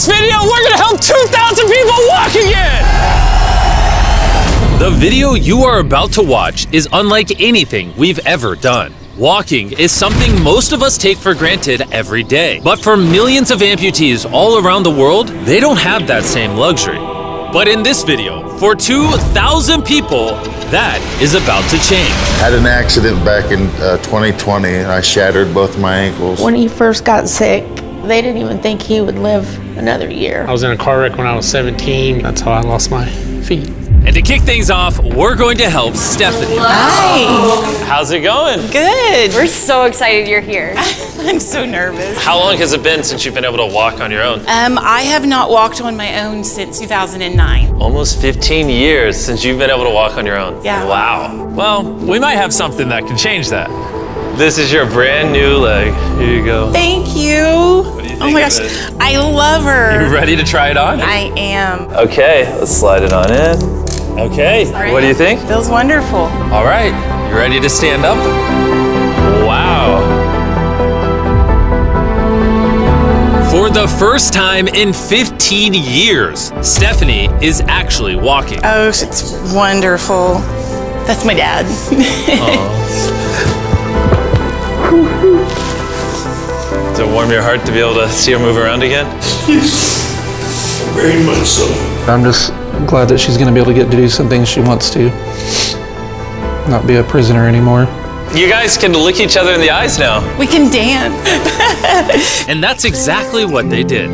this video, we're gonna help 2,000 people walk again! The video you are about to watch is unlike anything we've ever done. Walking is something most of us take for granted every day. But for millions of amputees all around the world, they don't have that same luxury. But in this video, for 2,000 people, that is about to change. I had an accident back in 2020 and I shattered both my ankles. When he first got sick, they didn't even think he would live another year. I was in a car wreck when I was 17. That's how I lost my feet. And to kick things off, we're going to help Stephanie. Hi. How's it going? Good. We're so excited you're here. I'm so nervous. How long has it been since you've been able to walk on your own? I have not walked on my own since 2009. Almost 15 years since you've been able to walk on your own. Yeah. Wow. Well, we might have something that can change that. This is your brand new leg. Here you go. Thank you. What do you think Oh my of gosh, it? I love her. You ready to try it on? I am. Okay, let's slide it on in. Okay, what do you think? Feels wonderful. All right, you ready to stand up? Wow. For the first time in 15 years, Stephanie is actually walking. Oh, it's wonderful. That's my dad. Does it warm your heart to be able to see her move around again? Very much so. I'm just glad that she's going to be able to get to do some things she wants to. Not be a prisoner anymore. You guys can look each other in the eyes now. We can dance. And that's exactly what they did.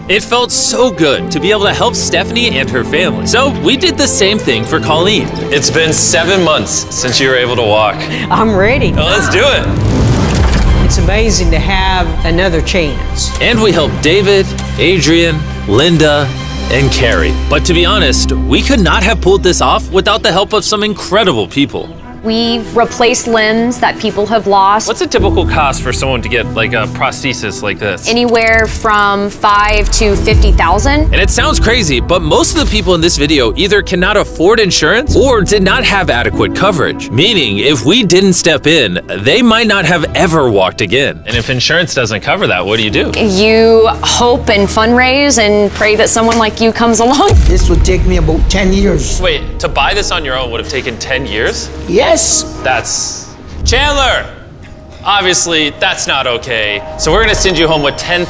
It felt so good to be able to help Stephanie and her family. So we did the same thing for Colleen. It's been 7 months since you were able to walk. I'm ready. Well, let's do it. It's amazing to have another chance. And we helped David, Adrian, Linda, and Carrie. But to be honest, we could not have pulled this off without the help of some incredible people. We replace limbs that people have lost. What's a typical cost for someone to get like a prosthesis like this? Anywhere from $5,000 to $50,000. And it sounds crazy, but most of the people in this video either cannot afford insurance or did not have adequate coverage. Meaning, if we didn't step in, they might not have ever walked again. And if insurance doesn't cover that, what do? You hope and fundraise and pray that someone like you comes along. This would take me about 10 years. Wait, to buy this on your own would have taken 10 years? Yes. That's... Chandler! Obviously, that's not okay. So we're gonna send you home with $10,000.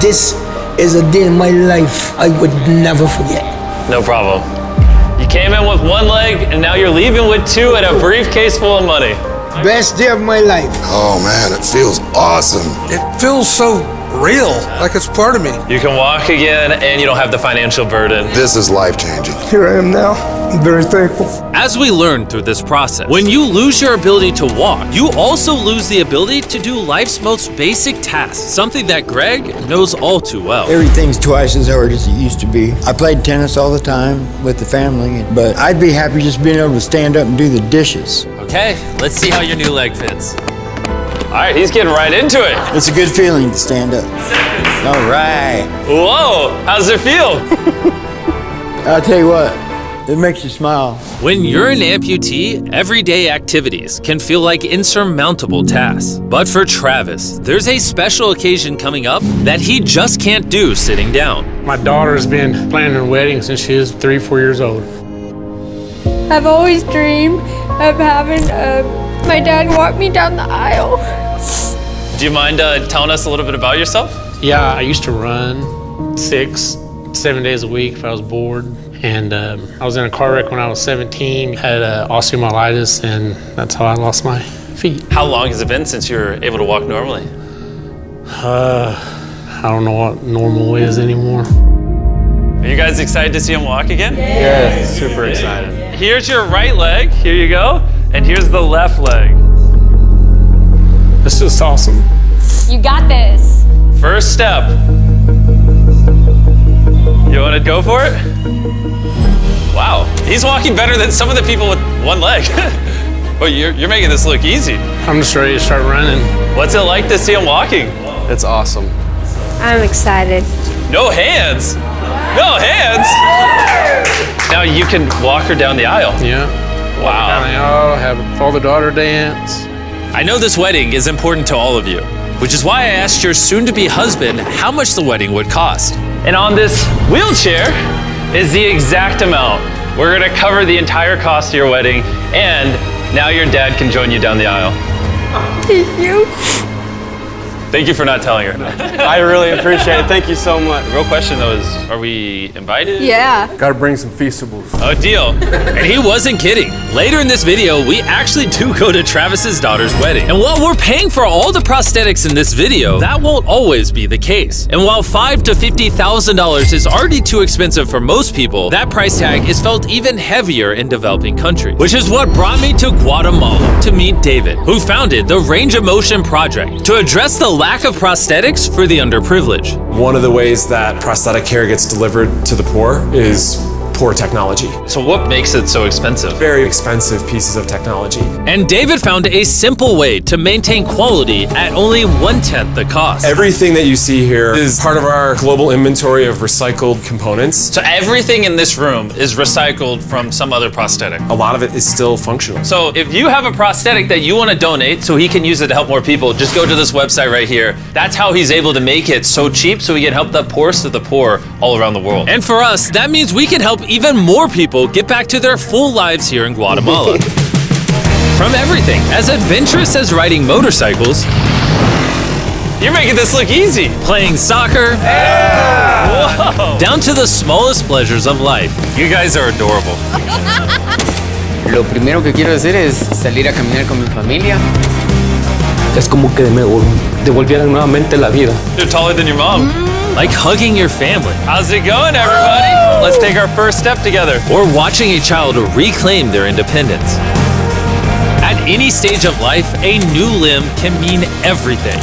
This is a day in my life I would never forget. No problem. You came in with one leg, and now you're leaving with two and a briefcase full of money. Best day of my life. Oh man, it feels awesome. It feels so real, like it's part of me. You can walk again, and you don't have the financial burden. This is life-changing. Here I am now. I'm very thankful. As we learned through this process, when you lose your ability to walk, you also lose the ability to do life's most basic tasks, something that Greg knows all too well. Everything's twice as hard as it used to be. I played tennis all the time with the family, but I'd be happy just being able to stand up and do the dishes. Okay, let's see how your new leg fits. All right, he's getting right into it. It's a good feeling to stand up. All right. Whoa, how's it feel? I'll tell you what, it makes you smile. When you're an amputee, everyday activities can feel like insurmountable tasks. But for Travis, there's a special occasion coming up that he just can't do sitting down. My daughter's been planning her wedding since she was 3 or 4 years old. I've always dreamed of having my dad walk me down the aisle. Do you mind telling us a little bit about yourself? Yeah, I used to run 6, 7 days a week if I was bored. And I was in a car wreck when I was 17, had osteomyelitis, and that's how I lost my feet. How long has it been since you were able to walk normally? I don't know what normal is anymore. Are you guys excited to see him walk again? Yeah, super excited. Here's your right leg, here you go, and here's the left leg. It's just awesome. You got this. First step. You want to go for it? Wow, he's walking better than some of the people with one leg. Well, you're making this look easy. I'm just ready to start running. What's it like to see him walking? It's awesome. I'm excited. No hands. No hands. Now you can walk her down the aisle. Yeah. Wow. Down the aisle, have a father-daughter dance. I know this wedding is important to all of you, which is why I asked your soon-to-be husband how much the wedding would cost. And on this wheelchair is the exact amount. We're gonna cover the entire cost of your wedding, and now your dad can join you down the aisle. Thank you. Thank you for not telling her. I really appreciate it. Thank you so much. The real question though is, are we invited? Yeah. Gotta bring some feastables. A deal. And he wasn't kidding. Later in this video, we actually do go to Travis's daughter's wedding. And while we're paying for all the prosthetics in this video, that won't always be the case. And while $5,000 to $50,000 is already too expensive for most people, that price tag is felt even heavier in developing countries. Which is what brought me to Guatemala to meet David, who founded the Range of Motion Project to address the lack of prosthetics for the underprivileged. One of the ways that prosthetic care gets delivered to the poor is poor technology. So what makes it so expensive? Very expensive pieces of technology. And David found a simple way to maintain quality at only 1/10 the cost. Everything that you see here is part of our global inventory of recycled components. So everything in this room is recycled from some other prosthetic. A lot of it is still functional. So if you have a prosthetic that you want to donate so he can use it to help more people, just go to this website right here. That's how he's able to make it so cheap so he can help the poorest of the poor all around the world. And for us, that means we can help even more people get back to their full lives here in Guatemala. From everything as adventurous as riding motorcycles, You're making this look easy. playing soccer, Whoa. down to the smallest pleasures of life. You guys are adorable. Lo primero que quiero hacer es salir a caminar con mi familia. Es como que me devolvieran nuevamente la vida. You're taller than your mom. Like hugging your family. How's it going, everybody? Let's take our first step together. Or watching a child reclaim their independence. At any stage of life, a new limb can mean everything.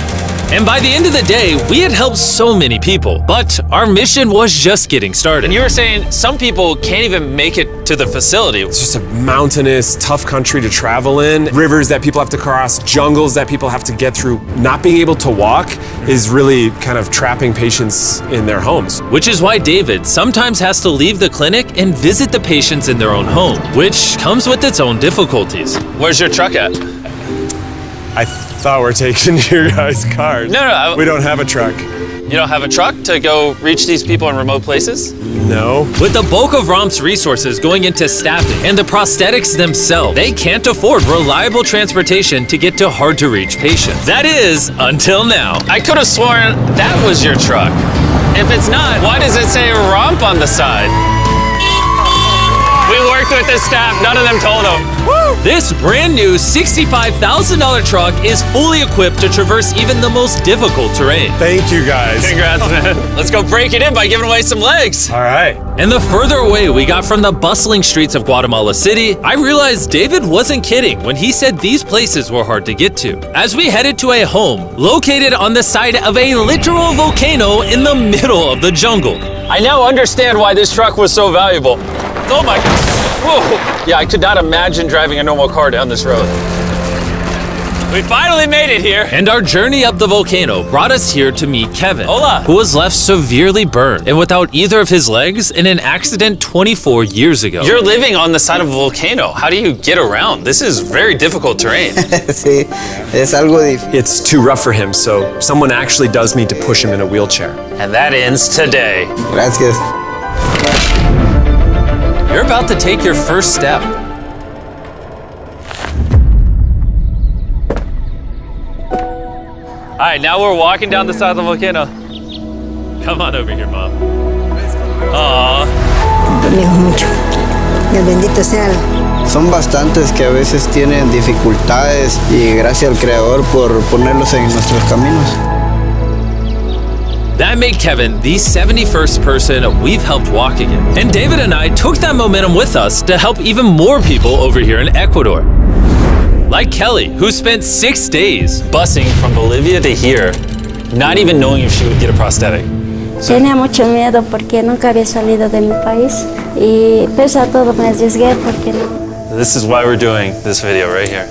And by the end of the day, we had helped so many people, but our mission was just getting started. And you were saying some people can't even make it to the facility. It's just a mountainous, tough country to travel in. Rivers that people have to cross, jungles that people have to get through. Not being able to walk is really kind of trapping patients in their homes. Which is why David sometimes has to leave the clinic and visit the patients in their own home, which comes with its own difficulties. Where's your truck at? I thought we're taking your guys' cars. No. We don't have a truck. You don't have a truck to go reach these people in remote places? No. With the bulk of ROM's resources going into staffing and the prosthetics themselves, they can't afford reliable transportation to get to hard-to-reach patients. That is, until now. I could have sworn that was your truck. If it's not, why does it say ROMP on the side? We worked with the staff, none of them told them. This brand new $65,000 truck is fully equipped to traverse even the most difficult terrain. Thank you, guys. Congrats, man. Let's go break it in by giving away some legs. All right. And the further away we got from the bustling streets of Guatemala City, I realized David wasn't kidding when he said these places were hard to get to. As we headed to a home located on the side of a literal volcano in the middle of the jungle. I now understand why this truck was so valuable. Oh my God. Whoa. Yeah, I could not imagine driving a normal car down this road. We finally made it here. And our journey up the volcano brought us here to meet Kevin, Hola. who was left severely burned and without either of his legs in an accident 24 years ago. You're living on the side of a volcano. How do you get around? This is very difficult terrain. Sí, es algo difícil. It's too rough for him, so someone actually does need to push him in a wheelchair. And that ends today. Gracias. You're about to take your first step. All right, now we're walking down the side of the volcano. Come on over here, Mom. Aww. mucho. Dios bendito sea. Son bastantes que a veces tienen dificultades y gracias al Creador por ponerlos en nuestros caminos. That made Kevin the 71st person we've helped walk again. And David and I took that momentum with us to help even more people over here in Ecuador. Like Kelly, who spent 6 days busing from Bolivia to here, not even knowing if she would get a prosthetic. Tenía mucho miedo porque nunca había salido de mi país y pese a todo me arriesgué porque no. This is why we're doing this video right here.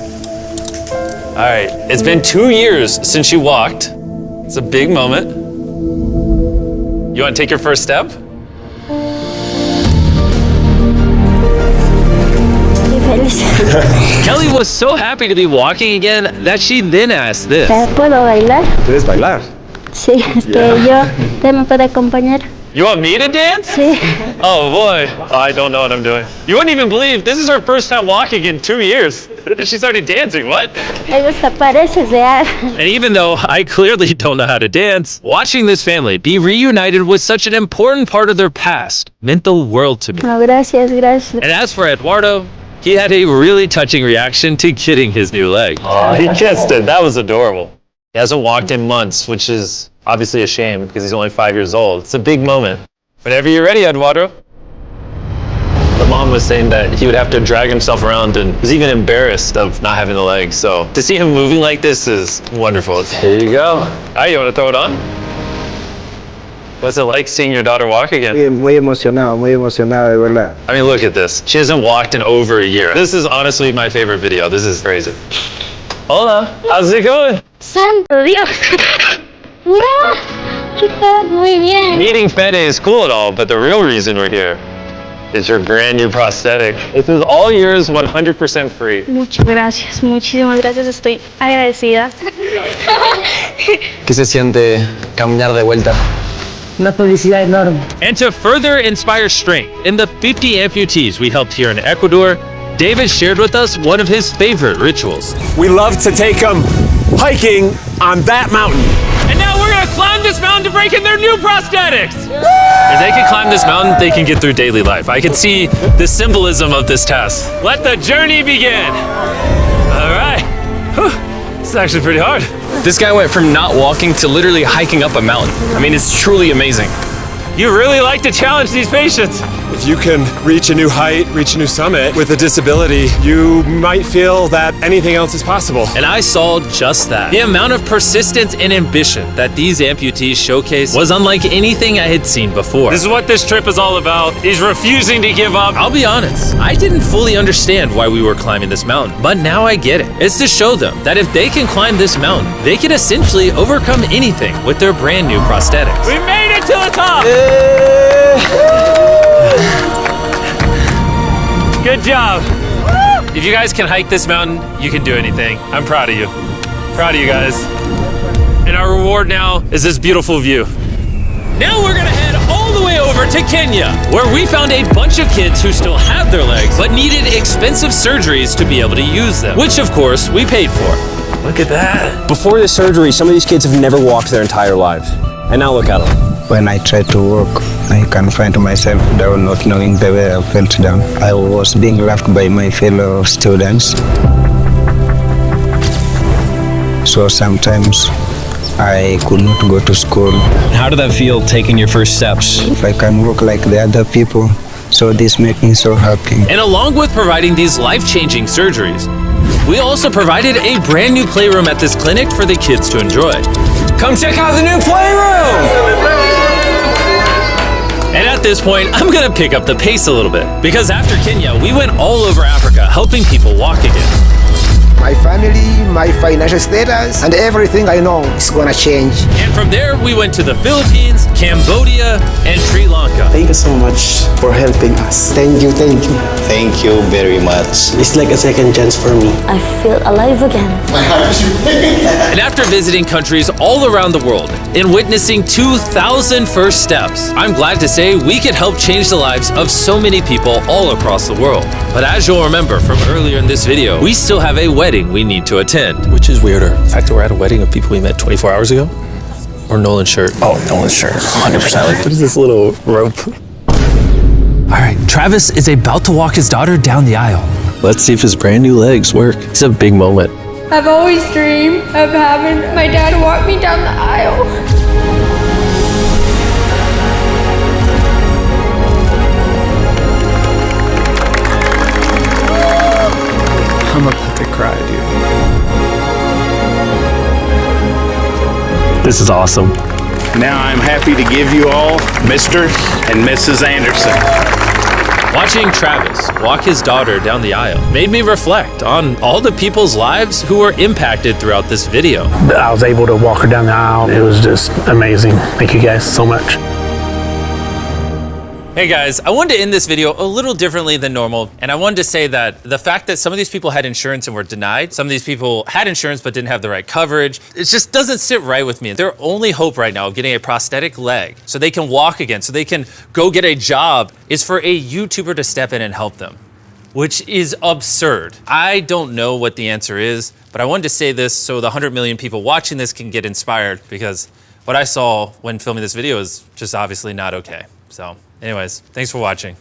All right, it's been 2 years since she walked. It's a big moment. You want to take your first step? Y feliz. Kelly was so happy to be walking again that she then asked this. ¿Puedo bailar? ¿Puedes bailar? Sí, ¿usted me puede acompañar? You want me to dance? Sí. Oh boy, I don't know what I'm doing. You wouldn't even believe this is her first time walking in 2 years. She started dancing, what? Hasta parece real. And even though I clearly don't know how to dance, watching this family be reunited with such an important part of their past meant the world to me. No, gracias, gracias. And as for Eduardo, he had a really touching reaction to getting his new leg. Oh, he kissed it. That was adorable. He hasn't walked in months, which is obviously a shame because he's only 5 years old. It's a big moment. Whenever you're ready, Eduardo. The mom was saying that he would have to drag himself around and was even embarrassed of not having the legs. So to see him moving like this is wonderful. Here you go. All right, you want to throw it on? What's it like seeing your daughter walk again? Muy emocionado, de verdad. I mean, look at this. She hasn't walked in over a year. This is honestly my favorite video. This is crazy. Hola, how's it going? Santo Dios. No, está muy bien. Eating Fede is cool and all, but the real reason we're here is your brand new prosthetic. This is all yours, 100% free. Muchas gracias, muchísimas gracias. Estoy agradecida. ¿Qué se siente caminar de vuelta? Una felicidad enorme. And to further inspire strength in the 50 amputees we helped here in Ecuador, David shared with us one of his favorite rituals. We love to take them hiking on that mountain. And now we're gonna climb this mountain to break in their new prosthetics! If they can climb this mountain, they can get through daily life. I can see the symbolism of this task. Let the journey begin! All right. Whew. This is actually pretty hard. This guy went from not walking to literally hiking up a mountain. I mean, it's truly amazing. You really like to challenge these patients. If you can reach a new height, reach a new summit with a disability, you might feel that anything else is possible. And I saw just that. The amount of persistence and ambition that these amputees showcase was unlike anything I had seen before. This is what this trip is all about, is refusing to give up. I'll be honest, I didn't fully understand why we were climbing this mountain, but now I get it. It's to show them that if they can climb this mountain, they can essentially overcome anything with their brand new prosthetics. We made it to the top! Good job. If you guys can hike this mountain, you can do anything. I'm proud of you. Proud of you guys. And our reward now is this beautiful view. Now we're gonna head all the way over to Kenya, where we found a bunch of kids who still have their legs, but needed expensive surgeries to be able to use them, which of course we paid for. Look at that. Before the surgery, some of these kids have never walked their entire lives. And now look at them. When I tried to walk, I can find myself down, not knowing the way I felt down. I was being laughed by my fellow students. So sometimes I could not go to school. How did that feel, taking your first steps? If I can walk like the other people, so this makes me so happy. And along with providing these life-changing surgeries, we also provided a brand new playroom at this clinic for the kids to enjoy. Come check out the new playroom! And at this point, I'm gonna pick up the pace a little bit, because after Kenya, we went all over Africa helping people walk again. My family, my financial status, and everything I know is gonna change. And from there, we went to the Philippines, Cambodia, and Sri Lanka. Thank you so much for helping us. Thank you, thank you. Thank you very much. It's like a second chance for me. I feel alive again. And after visiting countries all around the world and witnessing 2,000 first steps, I'm glad to say we could help change the lives of so many people all across the world. But as you'll remember from earlier in this video, we still have a wedding we need to attend. Which is weirder, the fact that we're at a wedding of people we met 24 hours ago? Or Nolan's shirt? Oh, Nolan's shirt, 100%. What is this little rope? All right, Travis is about to walk his daughter down the aisle. Let's see if his brand new legs work. It's a big moment. I've always dreamed of having my dad walk me down the aisle. I'm about to cry, dude. This is awesome. Now I'm happy to give you all Mr. and Mrs. Anderson. Watching Travis walk his daughter down the aisle made me reflect on all the people's lives who were impacted throughout this video. I was able to walk her down the aisle. It was just amazing. Thank you guys so much. Hey guys, I wanted to end this video a little differently than normal, and I wanted to say that the fact that some of these people had insurance and were denied, some of these people had insurance but didn't have the right coverage, it just doesn't sit right with me. Their only hope right now of getting a prosthetic leg so they can walk again, so they can go get a job, is for a YouTuber to step in and help them, which is absurd. I don't know what the answer is, but I wanted to say this so the 100 million people watching this can get inspired, because what I saw when filming this video is just obviously not okay. So anyways, thanks for watching.